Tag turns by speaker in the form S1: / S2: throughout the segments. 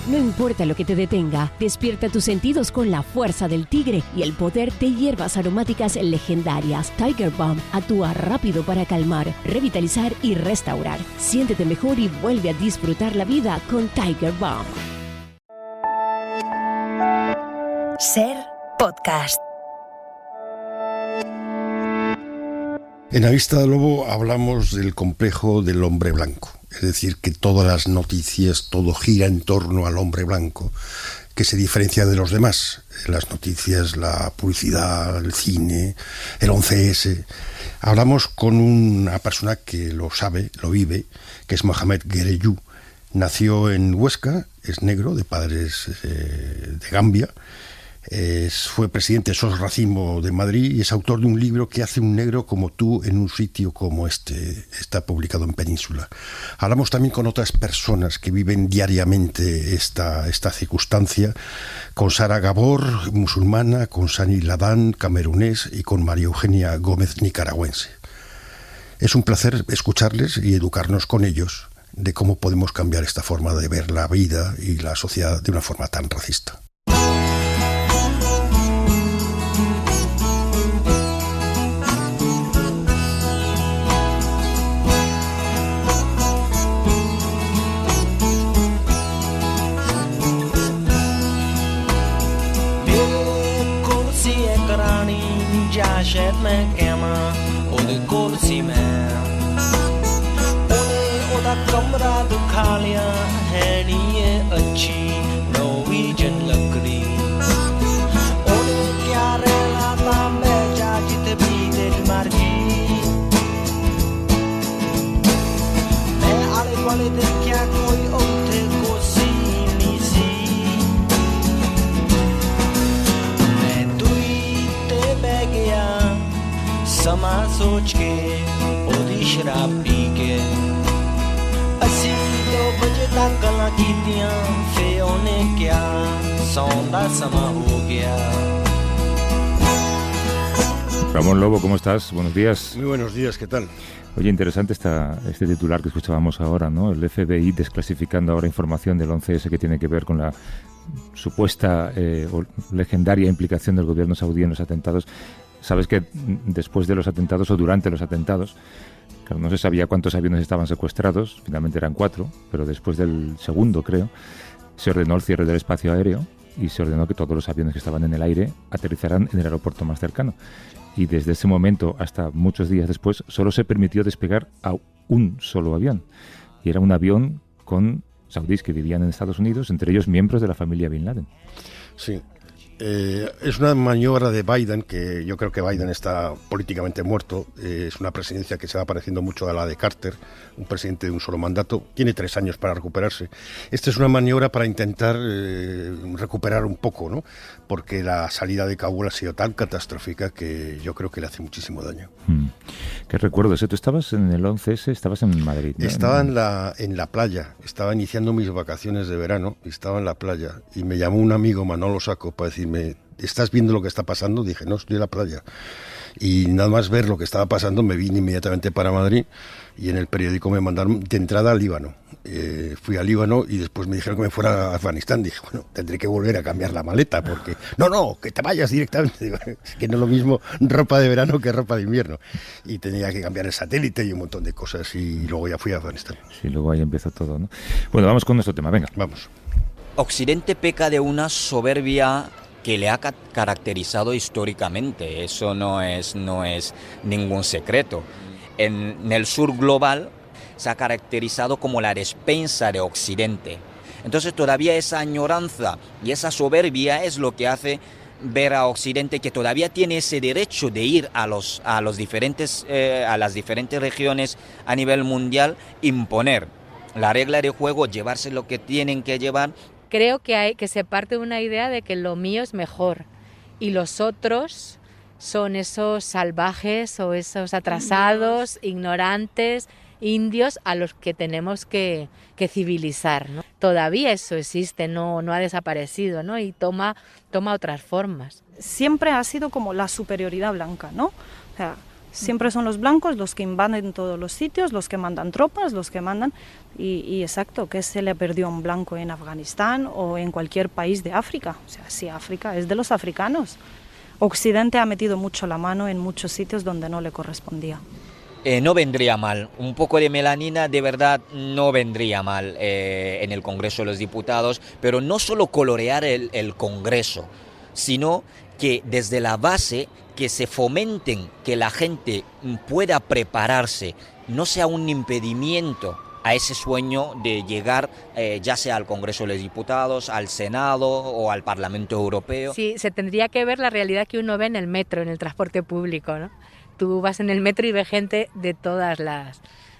S1: No importa lo que te detenga, despierta tus sentidos con la fuerza del tigre y el poder de hierbas aromáticas legendarias. Tiger Balm actúa rápido para calmar, revitalizar y restaurar. Siéntete mejor y vuelve a disfrutar la vida con Tiger Balm.
S2: Ser Podcast.
S3: En A Vista de Lobo hablamos del complejo del hombre blanco, es decir, que todas las noticias, todo gira en torno al hombre blanco, que se diferencia de los demás. Las noticias, la publicidad, el cine, el 11S. Hablamos con una persona que lo sabe, lo vive, que es Mohamed Guereyou. Nació en Huesca, es negro, de padres de Gambia. Fue presidente de SOS Racismo de Madrid y es autor de un libro que hace un negro como tú en un sitio como este. Está publicado en Península. Hablamos también con otras personas que viven diariamente esta circunstancia, con Sara Gabor, musulmana, con Sani Ladán, camerunés, y con María Eugenia Gómez, nicaragüense. Es un placer escucharles y educarnos con ellos de cómo podemos cambiar esta forma de ver la vida y la sociedad de una forma tan racista.
S4: शायद मैं कहमा ओदे कुर्सी में ओने ओदा कमरा दिखा लिया है नी ये अच्छी नॉर्वेजियन लकड़ी ओने क्या रहना था मैं जा जित भी तेरी मर्जी मैं आले वाले दिन क्या कोई उठे कुर्सी नहीं सी मैं दुई ते बह गया समा सोच के ओदी शराब पी के असी 2 बजे तक गल्लां कीतियां फे ओने क्या सौन दा समा हो गया.
S5: Ramón Lobo, ¿cómo estás? Buenos días.
S3: Muy buenos días, ¿qué tal?
S5: Oye, interesante este titular que escuchábamos ahora, ¿no? El FBI desclasificando ahora información del 11S que tiene que ver con la supuesta o legendaria implicación del gobierno saudí en los atentados. Sabes que después de los atentados o durante los atentados, claro, no se sabía cuántos aviones estaban secuestrados, finalmente eran 4, pero después del segundo, creo, se ordenó el cierre del espacio aéreo y se ordenó que todos los aviones que estaban en el aire aterrizaran en el aeropuerto más cercano. Y desde ese momento hasta muchos días después solo se permitió despegar a un solo avión. Y era un avión con saudíes que vivían en Estados Unidos, entre ellos miembros de la familia Bin Laden.
S3: Sí. Es una maniobra de Biden, que yo creo que Biden está políticamente muerto. Es una presidencia que se va pareciendo mucho a la de Carter, un presidente de un solo mandato. Tiene 3 años para recuperarse. Esta es una maniobra para intentar recuperar un poco, ¿no? Porque la salida de Kabul ha sido tan catastrófica que yo creo que le hace muchísimo daño.
S5: ¿Qué recuerdo eso? Tú estabas en el 11S, estabas en Madrid, ¿no?
S3: Estaba en la playa, estaba iniciando mis vacaciones de verano, y estaba en la playa, y me llamó un amigo, Manolo Saco, para decirme: ¿estás viendo lo que está pasando? Dije: no, estoy en la playa. Y nada más ver lo que estaba pasando me vine inmediatamente para Madrid, y en el periódico me mandaron de entrada al Líbano. Fui al Líbano y después me dijeron que me fuera a Afganistán. Dije: bueno, tendré que volver a cambiar la maleta porque... No, que te vayas directamente. Digo, es que no es lo mismo ropa de verano que ropa de invierno. Y tenía que cambiar el satélite y un montón de cosas, y luego ya fui a Afganistán.
S5: Sí, luego ahí empezó todo, ¿no? Bueno, vamos con nuestro tema, venga.
S3: Vamos.
S6: Occidente peca de una soberbia que le ha caracterizado históricamente. Eso no es ningún secreto. En el sur global se ha caracterizado como la despensa de Occidente. Entonces todavía esa añoranza y esa soberbia es lo que hace ver a Occidente que todavía tiene ese derecho de ir a las diferentes regiones a nivel mundial, imponer la regla de juego, llevarse lo que tienen que llevar.
S7: Creo que se parte de una idea de que lo mío es mejor y los otros son esos salvajes o esos atrasados, ignorantes, indios a los que tenemos que civilizar, ¿no? Todavía eso existe, no ha desaparecido, ¿no? Y toma otras formas.
S8: Siempre ha sido como la superioridad blanca, ¿no? O sea, Siempre son los blancos los que invaden todos los sitios, los que mandan tropas, los que mandan... Y exacto, ¿qué se le perdió a un blanco en Afganistán o en cualquier país de África? O sea, sí, África es de los africanos. Occidente ha metido mucho la mano en muchos sitios donde no le correspondía.
S6: No vendría mal, un poco de melanina de verdad no vendría mal en el Congreso de los Diputados, pero no solo colorear el Congreso, sino que desde la base que se fomenten que la gente pueda prepararse, no sea un impedimento a ese sueño de llegar ya sea al Congreso de los Diputados, al Senado o al Parlamento Europeo.
S7: Sí, se tendría que ver la realidad que uno ve en el metro, en el transporte público, ¿no? Tú vas en el metro y ves gente de todas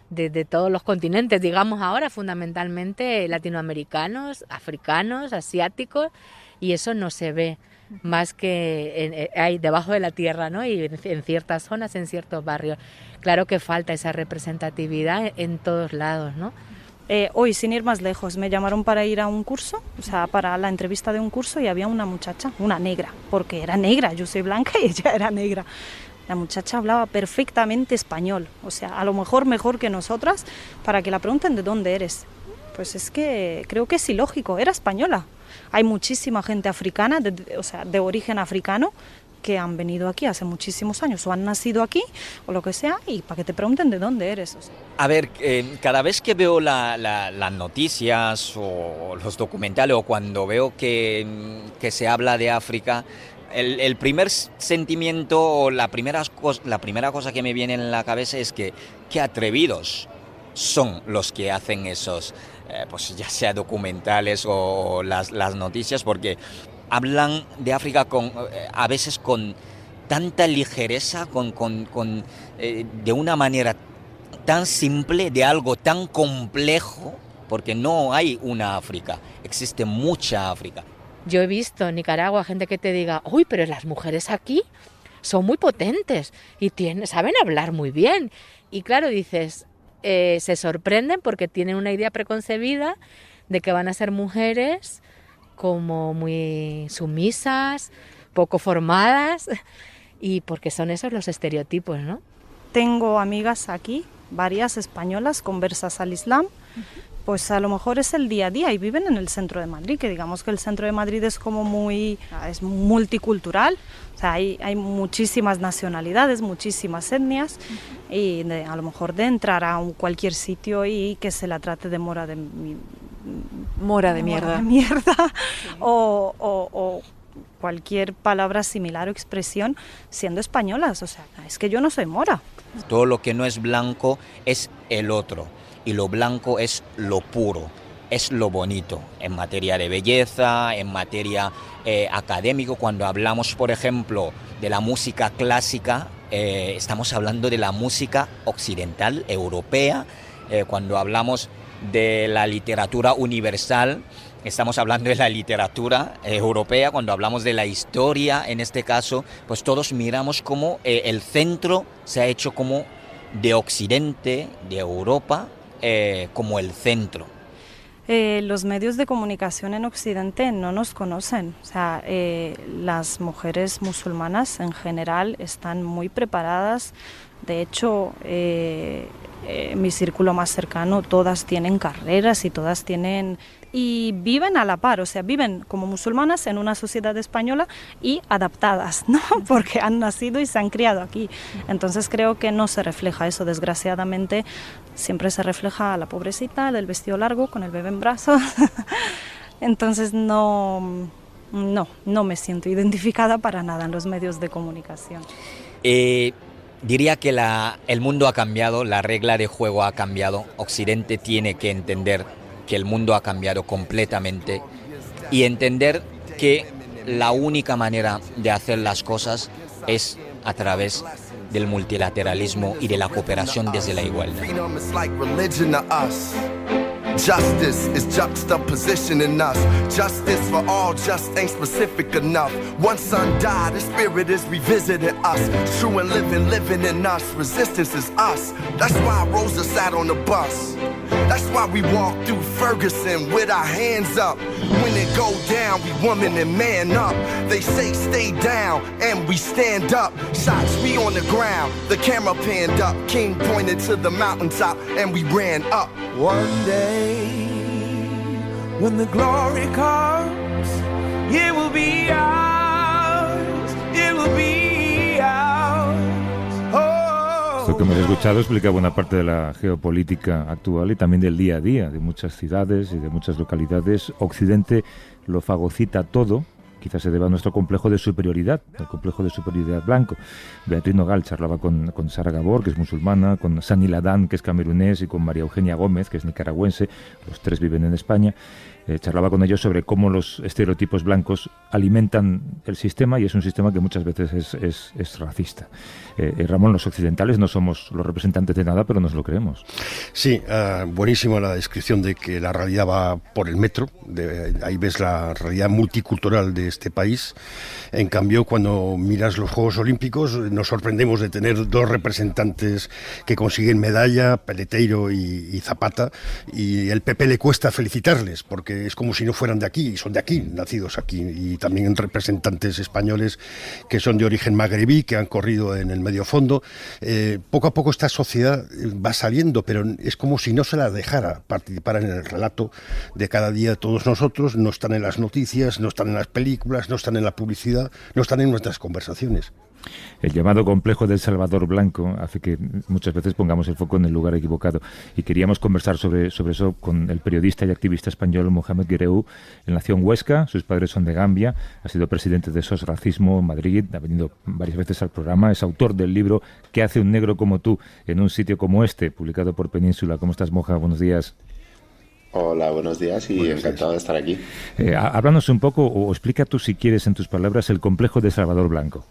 S7: de todos los continentes, digamos ahora fundamentalmente latinoamericanos, africanos, asiáticos, y eso no se ve más que hay debajo de la tierra, ¿no? Y en ciertas zonas, en ciertos barrios. Claro que falta esa representatividad en todos lados, ¿no?
S8: Hoy, sin ir más lejos, me llamaron para ir a un curso, o sea, para la entrevista de un curso, y había una muchacha, una negra, porque era negra, yo soy blanca y ella era negra. La muchacha hablaba perfectamente español, o sea, a lo mejor que nosotras, para que la pregunten de dónde eres. Pues es que creo que es ilógico, era española. Hay muchísima gente africana, de origen africano, que han venido aquí hace muchísimos años, o han nacido aquí, o lo que sea, y para que te pregunten de dónde eres. O sea.
S6: A ver, cada vez que veo las noticias o los documentales, o cuando veo que se habla de África, el primer sentimiento o la primera cosa que me viene en la cabeza es que qué atrevidos son los que hacen esos, pues ya sea documentales o las noticias, porque hablan de África a veces con tanta ligereza, de una manera tan simple, de algo tan complejo, porque no hay una África, existe mucha África.
S7: Yo he visto en Nicaragua gente que te diga, uy, pero las mujeres aquí son muy potentes y saben hablar muy bien. Y claro, dices, se sorprenden porque tienen una idea preconcebida de que van a ser mujeres como muy sumisas, poco formadas, y porque son esos los estereotipos, ¿no?
S8: Tengo amigas aquí, varias españolas, conversas al Islam, pues a lo mejor es el día a día y viven en el centro de Madrid, que digamos que el centro de Madrid es como es multicultural, o sea, hay muchísimas nacionalidades, muchísimas etnias, y a lo mejor de entrar a cualquier sitio y que se la trate de mora de mierda. O cualquier palabra similar o expresión siendo españolas, o sea, es que yo no soy mora.
S6: Todo lo que no es blanco es el otro, y lo blanco es lo puro, es lo bonito, en materia de belleza, en materia académico. Cuando hablamos, por ejemplo, de la música clásica, estamos hablando de la música occidental, europea. Cuando hablamos de la literatura universal, estamos hablando de la literatura europea. Cuando hablamos de la historia, en este caso, pues todos miramos cómo el centro se ha hecho como de Occidente, de Europa, como el centro.
S8: Los medios de comunicación en Occidente no nos conocen, o sea, las mujeres musulmanas en general están muy preparadas. De hecho, mi círculo más cercano, todas tienen carreras y todas tienen... Y viven a la par, o sea, viven como musulmanas en una sociedad española y adaptadas, ¿no? Porque han nacido y se han criado aquí. Entonces creo que no se refleja eso, desgraciadamente. Siempre se refleja a la pobrecita del vestido largo con el bebé en brazos. Entonces no me siento identificada para nada en los medios de comunicación.
S6: Diría que el mundo ha cambiado, la regla de juego ha cambiado. Occidente tiene que entender que el mundo ha cambiado completamente y entender que la única manera de hacer las cosas es a través del multilateralismo y de la cooperación desde la igualdad.
S9: Justice is juxtapositioning us. Justice for all just ain't specific enough. One son died, his spirit is revisiting us. True and living in us. Resistance is us. That's why Rosa sat on the bus. That's why we walk through Ferguson with our hands up. When it go down, we woman and man up. They say stay down, and we stand up. Shots, we on the ground, the camera panned up. King pointed to the mountaintop, and we ran up.
S4: One day, when the glory comes, it will be ours, it will be ours. Oh.
S5: Esto que hemos escuchado explica buena parte de la geopolítica actual y también del día a día de muchas ciudades y de muchas localidades. Occidente lo fagocita todo. Quizás se deba a nuestro complejo de superioridad, el complejo de superioridad blanco. Beatriz Nogal charlaba con Sara Gabor, que es musulmana, con Sani Ladán, que es camerunés, y con María Eugenia Gómez, que es nicaragüense. Los tres viven en España. Charlaba con ellos sobre cómo los estereotipos blancos alimentan el sistema, y es un sistema que muchas veces es racista. Ramón, los occidentales no somos los representantes de nada, pero nos lo creemos.
S3: Sí, buenísima la descripción de que la realidad va por el metro. Ahí ves la realidad multicultural de este país. En cambio, cuando miras los Juegos Olímpicos, nos sorprendemos de tener dos representantes que consiguen medalla, Peleteiro y Zapata, y el PP le cuesta felicitarles, porque es como si no fueran de aquí, y son de aquí, nacidos aquí, y también representantes españoles que son de origen magrebí, que han corrido en el medio fondo. Poco a poco esta sociedad va saliendo, pero es como si no se la dejara participar en el relato de cada día de todos nosotros. No están en las noticias, no están en las películas, no están en la publicidad, no están en nuestras conversaciones.
S5: El llamado complejo del Salvador Blanco hace que muchas veces pongamos el foco en el lugar equivocado, y queríamos conversar sobre eso con el periodista y activista español Mohamed Guireu. Él nació en Huesca, sus padres son de Gambia, ha sido presidente de SOS Racismo en Madrid, ha venido varias veces al programa, es autor del libro ¿Qué hace un negro como tú en un sitio como este?, publicado por Península. ¿Cómo estás, Moja? Buenos días.
S10: Hola, buenos días y encantado de estar aquí.
S5: Háblanos un poco, o explica tú, si quieres, en tus palabras, el complejo de Salvador Blanco.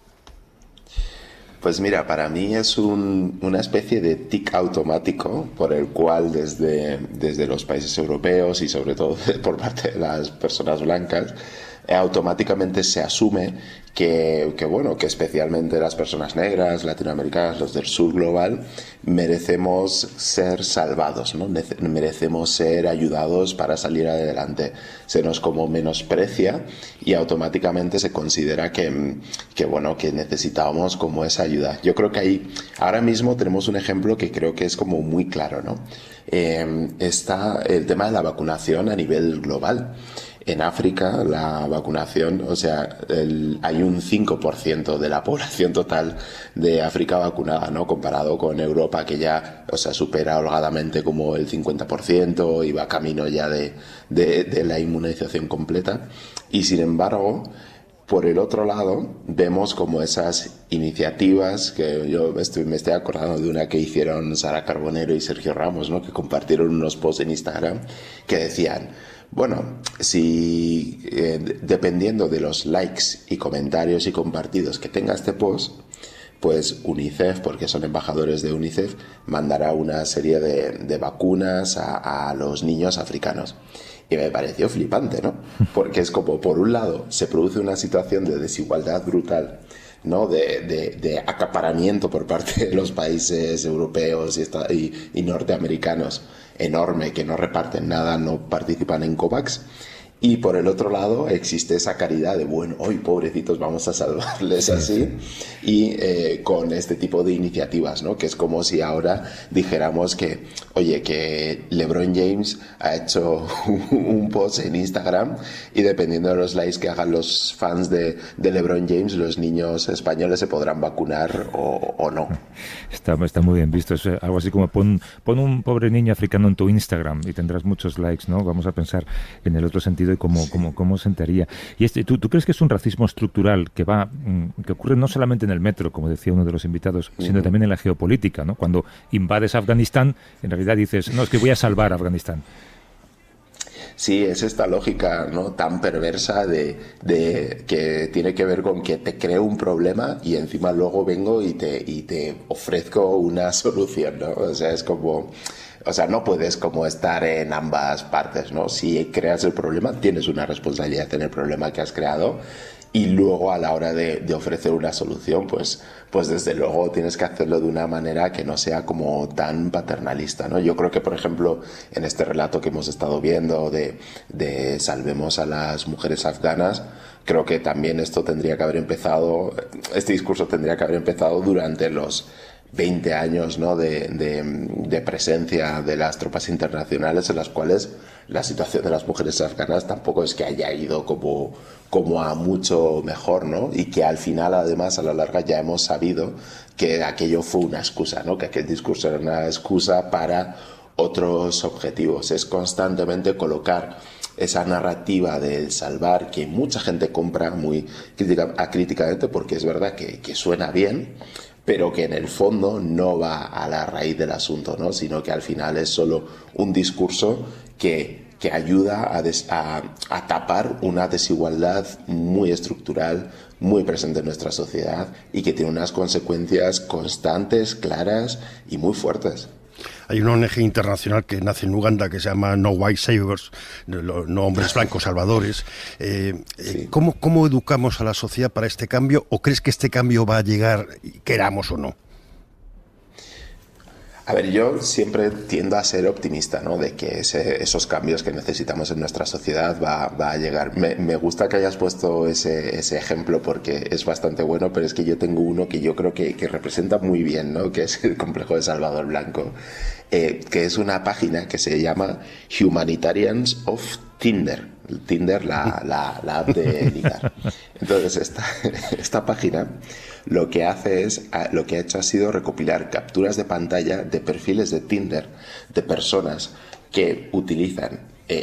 S10: Pues mira, para mí es una especie de tic automático por el cual desde los países europeos y sobre todo por parte de las personas blancas automáticamente se asume que especialmente las personas negras, latinoamericanas, los del sur global, merecemos ser salvados, ¿no? Merecemos ser ayudados para salir adelante. Se nos como menosprecia y automáticamente se considera que necesitamos como esa ayuda. Yo creo que ahí ahora mismo tenemos un ejemplo que creo que es como muy claro, ¿no? Está el tema de la vacunación a nivel global. En África la vacunación, hay un 5% de la población total de África vacunada, ¿no? Comparado con Europa, que ya, supera holgadamente como el 50% y va camino ya de la inmunización completa. Y sin embargo, por el otro lado, vemos como esas iniciativas, que yo me estoy acordando de una que hicieron Sara Carbonero y Sergio Ramos, ¿no? Que compartieron unos posts en Instagram que decían: bueno, si dependiendo de los likes y comentarios y compartidos que tenga este post, pues UNICEF, porque son embajadores de UNICEF, mandará una serie de vacunas a los niños africanos. Y me pareció flipante, ¿no? Porque es como, por un lado, se produce una situación de desigualdad brutal, ¿no? De acaparamiento por parte de los países europeos y norteamericanos enorme, que no reparten nada, no participan en COVAX. Y por el otro lado existe esa caridad de, bueno, hoy pobrecitos vamos a salvarles así, y con este tipo de iniciativas, ¿no? Que es como si ahora dijéramos que, oye, que LeBron James ha hecho un post en Instagram y dependiendo de los likes que hagan los fans de LeBron James, los niños españoles se podrán vacunar o no.
S5: Está muy bien visto. Es algo así como pon un pobre niño africano en tu Instagram y tendrás muchos likes, ¿no? Vamos a pensar en el otro sentido y cómo sentaría. Y ¿tú crees que es un racismo estructural que ocurre no solamente en el metro, como decía uno de los invitados, sino también en la geopolítica, ¿no? Cuando invades Afganistán, en realidad dices, no, es que voy a salvar a Afganistán.
S10: Sí, es esta lógica, ¿no?, tan perversa de que tiene que ver con que te creo un problema y encima luego vengo y te ofrezco una solución, ¿no? O sea, es como O sea, no puedes como estar en ambas partes, ¿no? Si creas el problema, tienes una responsabilidad en el problema que has creado, y luego a la hora de ofrecer una solución, pues desde luego tienes que hacerlo de una manera que no sea como tan paternalista, ¿no? Yo creo que, por ejemplo, en este relato que hemos estado viendo de salvemos a las mujeres afganas, creo que también esto tendría que haber empezado, este discurso tendría que haber empezado durante los 20 años, ¿no?, de presencia de las tropas internacionales, en las cuales la situación de las mujeres afganas tampoco es que haya ido como a mucho mejor, ¿no? Y que al final, además, a la larga ya hemos sabido que aquello fue una excusa, ¿no? Que aquel discurso era una excusa para otros objetivos. Es constantemente colocar esa narrativa del salvar, que mucha gente compra muy críticamente, porque es verdad que suena bien, pero que en el fondo no va a la raíz del asunto, ¿no? Sino que al final es solo un discurso que ayuda a tapar una desigualdad muy estructural, muy presente en nuestra sociedad, y que tiene unas consecuencias constantes, claras y muy fuertes.
S3: Hay una ONG internacional que nace en Uganda que se llama No White Savers, no hombres blancos salvadores.
S10: Sí.
S3: ¿Cómo educamos a la sociedad para este cambio? ¿O crees que este cambio va a llegar, queramos o no?
S10: A ver, yo siempre tiendo a ser optimista, ¿no?, de que esos cambios que necesitamos en nuestra sociedad va a llegar. Me gusta que hayas puesto ese ejemplo, porque es bastante bueno, pero es que yo tengo uno que yo creo que representa muy bien, ¿no?, que es el complejo de Salvador Blanco, que es una página que se llama Humanitarians of Tinder. Tinder, la app de ligar. Entonces, esta página lo que ha hecho ha sido recopilar capturas de pantalla de perfiles de Tinder de personas que utilizan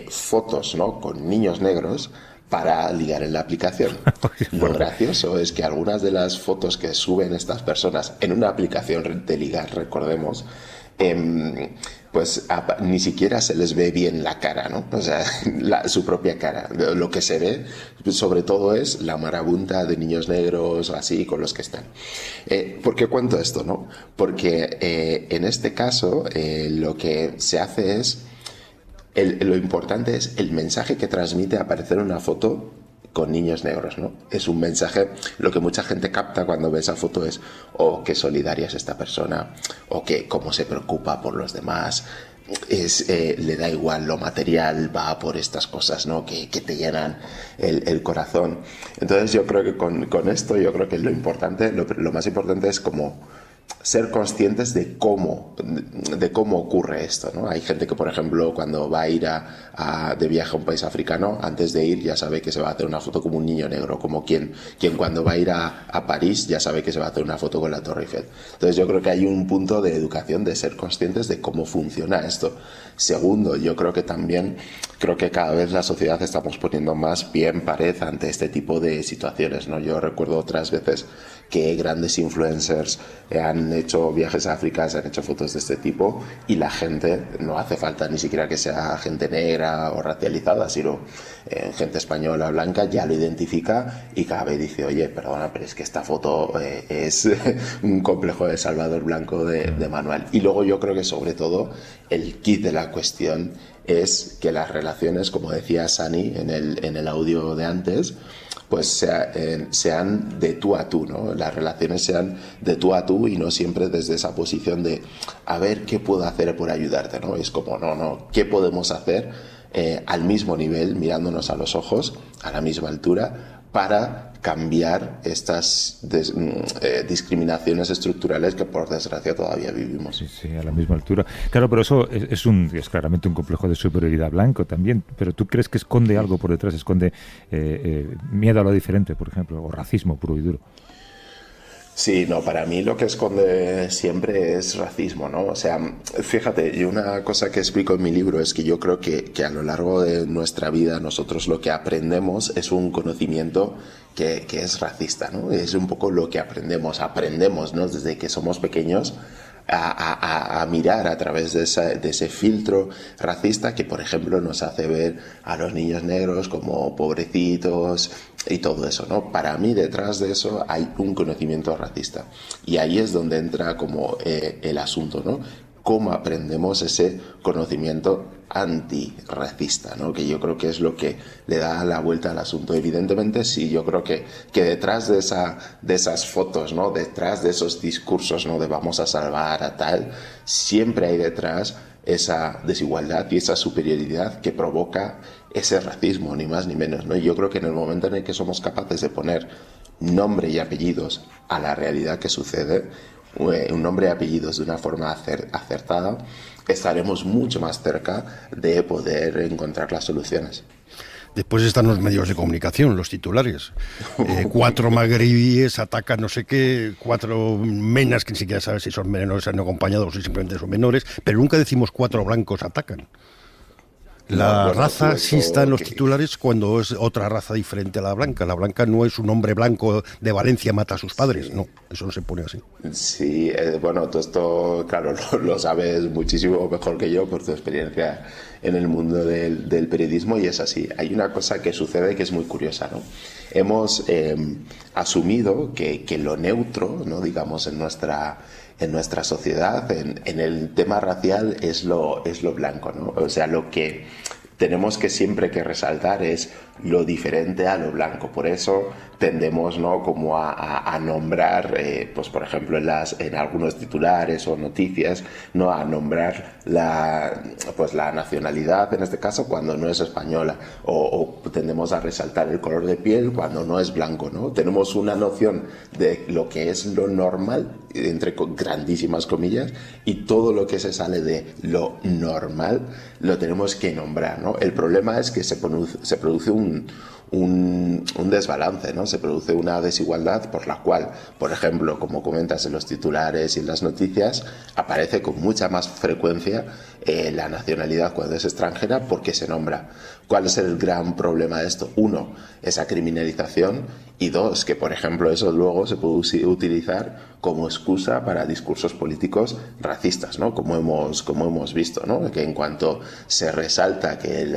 S10: fotos, ¿no?, con niños negros para ligar en la aplicación. Lo gracioso es que algunas de las fotos que suben estas personas en una aplicación de ligar, recordemos, pues ni siquiera se les ve bien la cara, ¿no? O sea, su propia cara. Lo que se ve, sobre todo, es la marabunta de niños negros o así con los que están. ¿Por qué cuento esto, no? Porque en este caso lo que se hace es, lo importante es el mensaje que transmite aparecer una foto con niños negros, ¿no? Es un mensaje, lo que mucha gente capta cuando ve esa foto es, oh, qué solidaria es esta persona, o que cómo se preocupa por los demás, le da igual lo material, va por estas cosas, ¿no?, que te llenan el corazón. Entonces yo creo que con esto, yo creo que lo más importante es como ser conscientes de cómo ocurre esto, ¿no? Hay gente que, por ejemplo, cuando va a ir de viaje a un país africano, antes de ir ya sabe que se va a hacer una foto como un niño negro, como quien cuando va a ir a París ya sabe que se va a hacer una foto con la Torre Eiffel. Entonces yo creo que hay un punto de educación, de ser conscientes de cómo funciona esto. Segundo, yo creo que también cada vez la sociedad estamos poniendo más pie en pared ante este tipo de situaciones, ¿no? Yo recuerdo otras veces que grandes influencers han hecho viajes a África, se han hecho fotos de este tipo, y la gente, no hace falta ni siquiera que sea gente negra o racializada, sino gente española, blanca, ya lo identifica y cada vez dice, oye, perdona, pero es que esta foto es un complejo de Salvador Blanco de Manuel. Y luego yo creo que sobre todo el kit de la cuestión es que las relaciones, como decía Sani en el audio de antes, pues sean de tú a tú, ¿no? Las relaciones sean de tú a tú y no siempre desde esa posición de a ver qué puedo hacer por ayudarte, ¿no? Es como, no, ¿qué podemos hacer al mismo nivel, mirándonos a los ojos, a la misma altura, para cambiar estas discriminaciones estructurales que por desgracia todavía vivimos?
S5: Sí, a la misma altura. Claro, pero eso es claramente un complejo de superioridad blanco también, pero ¿tú crees que esconde algo por detrás? ¿Esconde miedo a lo diferente, por ejemplo, o racismo puro y duro?
S10: Sí, no, para mí lo que esconde siempre es racismo, ¿no? O sea, fíjate, y una cosa que explico en mi libro es que yo creo que a lo largo de nuestra vida nosotros lo que aprendemos es un conocimiento que es racista, ¿no? Es un poco lo que aprendemos, ¿no? Desde que somos pequeños a mirar a través de ese filtro racista que, por ejemplo, nos hace ver a los niños negros como pobrecitos y todo eso, ¿no? Para mí, detrás de eso hay un conocimiento racista, y ahí es donde entra como el asunto, ¿no? cómo aprendemos ese conocimiento antirracista, ¿no? Que yo creo que es lo que le da la vuelta al asunto. Evidentemente, sí, yo creo que detrás de esas fotos, ¿no? Detrás de esos discursos, ¿no? De vamos a salvar a tal, siempre hay detrás esa desigualdad y esa superioridad que provoca ese racismo, ni más ni menos, ¿no? Y yo creo que en el momento en el que somos capaces de poner nombre y apellidos a la realidad que sucede, un nombre y apellidos de una forma acertada, estaremos mucho más cerca de poder encontrar las soluciones.
S3: Después están los medios de comunicación, los titulares. 4 magrebíes atacan no sé qué, 4 menas, que ni siquiera sabes si son menores, han acompañado o si simplemente son menores, pero nunca decimos 4 blancos atacan. La raza sí está en los titulares cuando es otra raza diferente a la blanca. La blanca no es un hombre blanco de Valencia mata a sus padres, no, eso no se pone así.
S10: Sí, bueno, todo esto, claro, lo sabes muchísimo mejor que yo por tu experiencia en el mundo del periodismo, y es así. Hay una cosa que sucede que es muy curiosa, ¿no? Hemos asumido que lo neutro, ¿no? Digamos, en nuestra sociedad, en el tema racial, es lo blanco, ¿no? O sea, lo que tenemos que siempre que resaltar es lo diferente a lo blanco. Por eso tendemos, ¿no? Como a nombrar, pues por ejemplo en algunos titulares o noticias, ¿no? A nombrar la nacionalidad, en este caso, cuando no es española, o tendemos a resaltar el color de piel cuando no es blanco, ¿no? Tenemos una noción de lo que es lo normal, entre grandísimas comillas, y todo lo que se sale de lo normal lo tenemos que nombrar, ¿no? El problema es que se produce un desbalance, ¿no? Se produce una desigualdad por la cual, por ejemplo, como comentas en los titulares y en las noticias, aparece con mucha más frecuencia la nacionalidad cuando es extranjera, porque se nombra. ¿Cuál es el gran problema de esto? 1, esa criminalización, y 2, que por ejemplo eso luego se puede utilizar como excusa para discursos políticos racistas, ¿no? Como hemos visto, ¿no? Que en cuanto se resalta que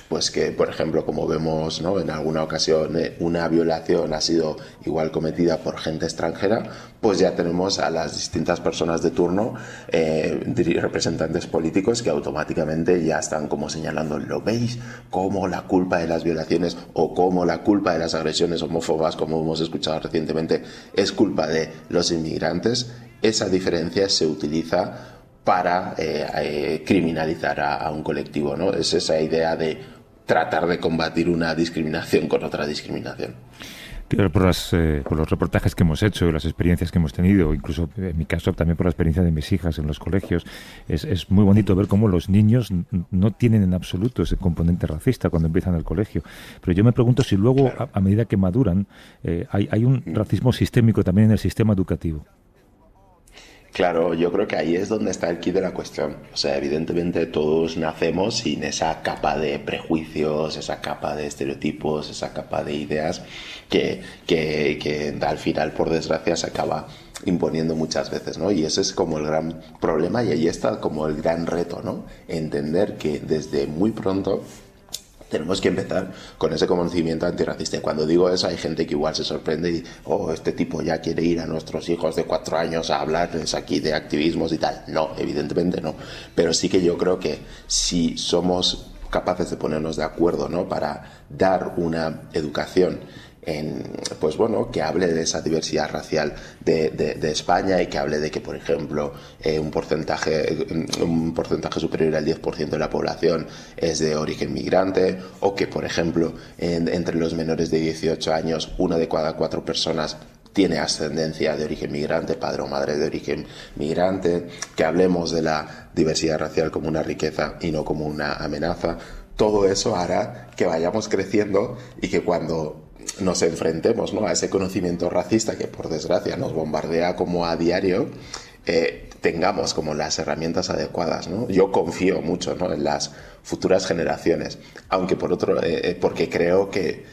S10: pues que, por ejemplo, como vemos, ¿no? En alguna ocasión una violación ha sido igual cometida por gente extranjera, pues ya tenemos a las distintas personas de turno, representantes políticos, que automáticamente ya están como señalando, ¿lo veis? Como la culpa de las violaciones o como la culpa de las agresiones homófobas, como hemos escuchado recientemente, es culpa de los inmigrantes. Esa diferencia se utiliza para criminalizar a un colectivo, ¿no? Es esa idea de tratar de combatir una discriminación con otra discriminación.
S5: Por los reportajes que hemos hecho, las experiencias que hemos tenido, incluso en mi caso también por la experiencia de mis hijas en los colegios, es muy bonito ver cómo los niños no tienen en absoluto ese componente racista cuando empiezan el colegio. Pero yo me pregunto si luego, a medida que maduran, hay un racismo sistémico también en el sistema educativo.
S10: Claro, yo creo que ahí es donde está el quid de la cuestión. O sea, evidentemente todos nacemos sin esa capa de prejuicios, esa capa de estereotipos, esa capa de ideas que al final, por desgracia, se acaba imponiendo muchas veces, ¿no? Y ese es como el gran problema, y ahí está como el gran reto, ¿no? Entender que desde muy pronto tenemos que empezar con ese conocimiento antirracista. Y cuando digo eso, hay gente que igual se sorprende y, este tipo ya quiere ir a nuestros hijos de 4 años a hablarles aquí de activismos y tal. No, evidentemente no. Pero sí que yo creo que si somos capaces de ponernos de acuerdo, ¿no? Para dar una educación pues bueno, que hable de esa diversidad racial de España, y que hable de que, por ejemplo, un porcentaje superior al 10% de la población es de origen migrante, o que, por ejemplo, entre los menores de 18 años, 1 de cada 4 personas tiene ascendencia de origen migrante, padre o madre de origen migrante, que hablemos de la diversidad racial como una riqueza y no como una amenaza. Todo eso hará que vayamos creciendo y que cuando nos enfrentemos, ¿no? A ese conocimiento racista que, por desgracia, nos bombardea como a diario, tengamos como las herramientas adecuadas, ¿no? Yo confío mucho, ¿no? En las futuras generaciones, aunque porque creo que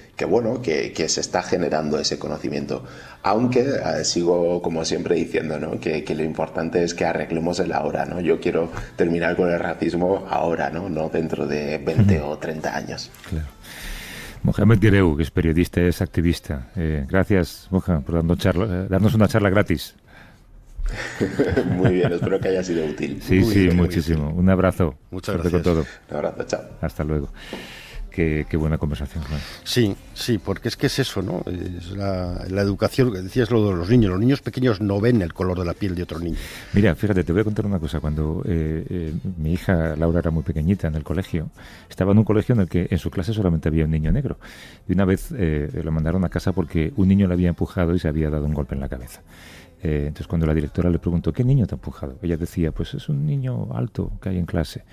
S10: se está generando ese conocimiento, aunque sigo como siempre diciendo, ¿no? Que lo importante es que arreglemos el ahora, ¿no? Yo quiero terminar con el racismo ahora, no dentro de 20 o 30 años.
S5: Claro. Mohamed Guerreu, que es periodista, es activista. Gracias, Mohamed, por darnos una charla gratis.
S10: Muy bien, espero que haya sido útil.
S5: Sí, muchísimo. Un abrazo.
S3: Muchas gracias.
S5: Con todo.
S10: Un abrazo, chao.
S5: Hasta luego. Qué buena conversación, Juan.
S3: Sí, porque es que es eso, ¿no? Es la educación, decías lo de los niños pequeños no ven el color de la piel de otro niño.
S5: Mira, fíjate, te voy a contar una cosa. Cuando mi hija Laura era muy pequeñita en el colegio, estaba en un colegio en el que en su clase solamente había un niño negro. Y una vez lo mandaron a casa porque un niño le había empujado y se había dado un golpe en la cabeza. Entonces cuando la directora le preguntó, ¿qué niño te ha empujado? Ella decía, pues es un niño alto que hay en clase.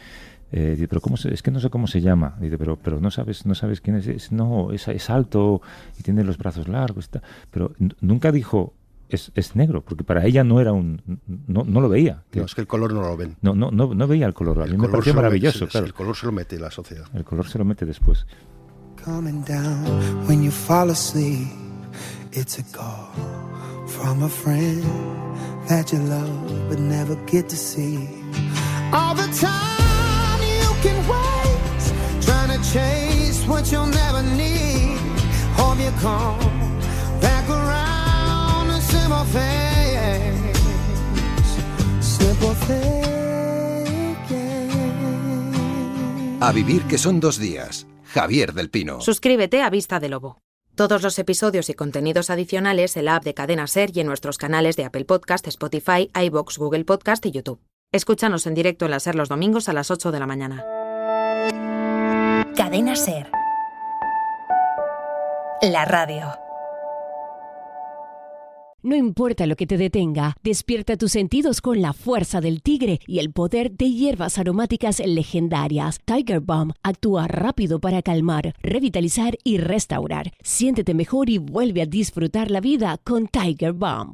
S5: Dice, pero es que no sé cómo se llama. Dice, pero no sabes quién es. No, es alto y tiene los brazos largos. Pero nunca dijo es negro, porque para ella no era no lo veía.
S3: No, es que el color no lo ven.
S5: No veía el color. A mí me pareció maravilloso, claro.
S3: El color se lo mete la sociedad.
S5: El color se lo mete después.
S11: Coming down when you fall asleep, it's a call from a friend that you love but never get to see. All the time can wait, trying to chase what you'll never need. Hope you come back around to simple things, simple things.
S12: A vivir que son 2 días. Javier del Pino.
S13: Suscríbete a Vista de Lobo. Todos los episodios y contenidos adicionales en la app de Cadena SER y en nuestros canales de Apple Podcast, Spotify, iVoox, Google Podcast y YouTube. Escúchanos en directo en la SER los domingos a las 8 de la mañana.
S2: Cadena SER. La radio.
S1: No importa lo que te detenga, despierta tus sentidos con la fuerza del tigre y el poder de hierbas aromáticas legendarias. Tiger Balm actúa rápido para calmar, revitalizar y restaurar. Siéntete mejor y vuelve a disfrutar la vida con Tiger Balm.